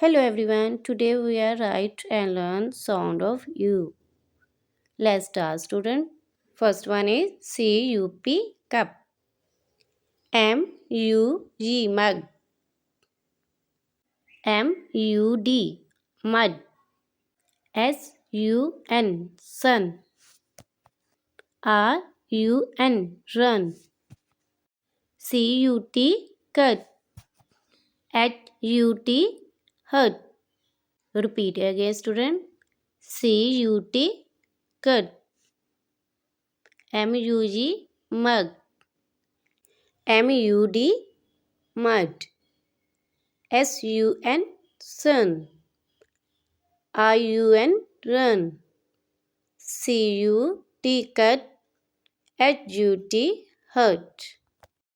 Hello everyone, today we are write and learn sound of U. Let's start student. First one is C-U-P cup, M-U-G mug, M-U-D mud, S-U-N sun, R-U-N run, C-U-T cut, H-U-T hurt. Repeat again student. C-U-T cut, M-U-G mug, M-U-D mud, S-U-N sun, R-U-N run, C-U-T cut, H-U-T hurt.